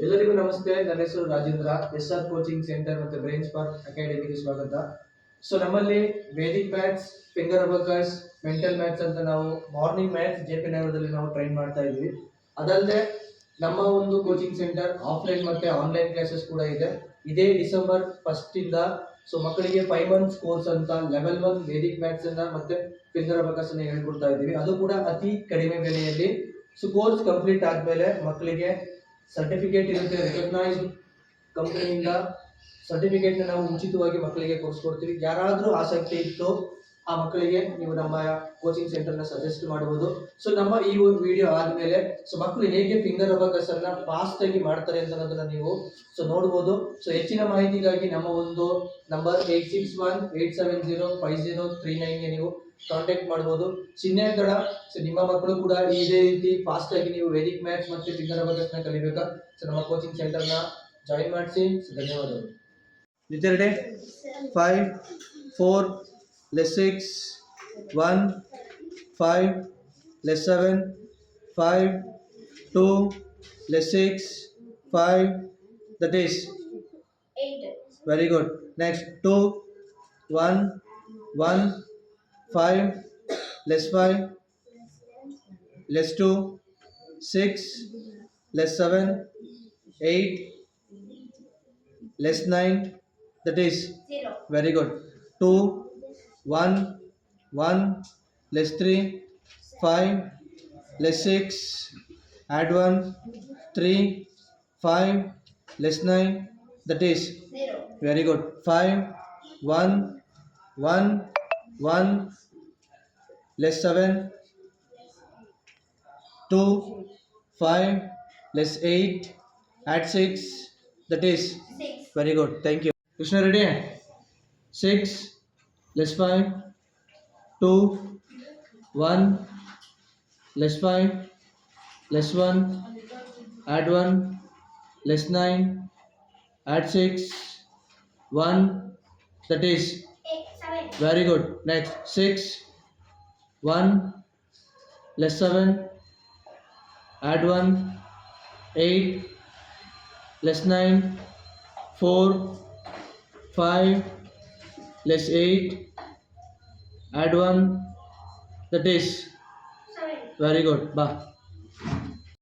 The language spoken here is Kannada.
ಎಲ್ಲರಿಗೂ ನಮಸ್ತೆ. ನನ್ನ ಹೆಸರು ರಾಜೇಂದ್ರ. ಎಸ್ಆರ್ ಕೋಚಿಂಗ್ ಸೆಂಟರ್ ಮತ್ತು ಬ್ರೈನ್ ಸ್ಪಾರ್ಕ್ ಅಕಾಡೆಮಿಗೆ ಸ್ವಾಗತ. ಸೊ ನಮ್ಮಲ್ಲಿ Vedic maths, finger abacus, mental maths ಅಂತ ನಾವು ಮಾರ್ನಿಂಗ್ ಮ್ಯಾಥ್ಸ್ ಜೆಪಿ ನಗರದಲ್ಲಿ ನಾವು ಟ್ರೈನ್ ಮಾಡ್ತಾ ಇದ್ವಿ. ಅದಲ್ಲದೆ ನಮ್ಮ ಒಂದು ಕೋಚಿಂಗ್ ಸೆಂಟರ್ ಆಫ್ಲೈನ್ ಮತ್ತೆ ಆನ್ಲೈನ್ ಕ್ಲಾಸಸ್ ಕೂಡ ಇದೆ. ಇದೇ ಡಿಸೆಂಬರ್ 1 ಇಂದ ಸೊ ಮಕ್ಕಳಿಗೆ 5 months ಕೋರ್ಸ್ ಅಂತ ಲೆವೆಲ್ 1 ವೇದಿಕ್ ಮ್ಯಾಥ್ಸ್ ಅನ್ನ ಮತ್ತೆ ಫಿಂಗರ್ ಅಬಕಸ್ ಅನ್ನ ಹೇಳ್ಕೊಡ್ತಾ ಇದ್ದೀವಿ. ಅದು ಕೂಡ ಅತಿ ಕಡಿಮೆ ಬೆಲೆಯಲ್ಲಿ. ಸೊ ಕೋರ್ಸ್ ಕಂಪ್ಲೀಟ್ ಆದ್ಮೇಲೆ ಮಕ್ಕಳಿಗೆ ಸರ್ಟಿಫಿಕೇಟ್ ಇರುತ್ತೆ, ರೆಕಗ್ನೈಸ್ಡ್ ಕಂಪನಿಯಿಂದ ಸರ್ಟಿಫಿಕೇಟ್ನ ನಾವು ಉಚಿತವಾಗಿ ಮಕ್ಕಳಿಗೆ ಕೊಡಿಸ್ಕೊಡ್ತೀವಿ. ಯಾರಾದರೂ ಆಸಕ್ತಿ ಇತ್ತು ಆ ಮಕ್ಕಳಿಗೆ ನೀವು ನಮ್ಮ ಕೋಚಿಂಗ್ ಸೆಂಟರ್ನ ಸಜೆಸ್ಟ್ ಮಾಡಬಹುದು. ಸೊ ನಮ್ಮ ಈ ಒಂದು ವಿಡಿಯೋ ಆದಮೇಲೆ ಸೊ ಮಕ್ಕಳು ಹೇಗೆ ಫಿಂಗರ್ ಅಬಕಸ್ ಅನ್ನ ಫಾಸ್ಟ್ ಆಗಿ ಮಾಡ್ತಾರೆ ಅಂತ ಅನ್ನೋದನ್ನ ನೀವು ಸೊ ನೋಡ್ಬೋದು. ಸೊ ಹೆಚ್ಚಿನ ಮಾಹಿತಿಗಾಗಿ ನಮ್ಮ ಒಂದು ನಂಬರ್ 8618705039ಗೆ ನೀವು ಕಾಂಟ್ಯಾಕ್ಟ್ ಮಾಡ್ಬೋದು. ಚಿಹ್ನೆಗಳ ಸೊ ನಿಮ್ಮ ಮಕ್ಕಳು ಕೂಡ ಇದೇ ರೀತಿ ಫಾಸ್ಟ್ ಆಗಿ ನೀವು ವೇದಿಕ್ ಮ್ಯಾಥ್ಸ್ ಮತ್ತು ಫಿಂಗರ್ ಅಬಕಸ್ ನ ಕಲಿಬೇಕಾ ಸೊ ನಮ್ಮ ಕೋಚಿಂಗ್ ಸೆಂಟರ್ನ ಜಾಯಿನ್ ಮಾಡಿಸಿ. ಧನ್ಯವಾದಗಳು. ನಿತ್ಯರಡೆ 5 4 6 1 5 7 5 2 6 5 that is 8. Very good. Next 2 1 1 5 5 2 6 7 8 9 that is 0. very good. 2 1 1 3 5 6 add 1 3 5 9 that is 0. very good. 5 1 1 1 7 2 5 8 add 6 that is 6. very good. Thank you. Krishna, ready? 6 5 2 1 5 1 add 1 9 add 6 1 that is 7. very good. Next 6 1 7 add 1 8 9 4 5 8 add 1 that is 7. very good. Ba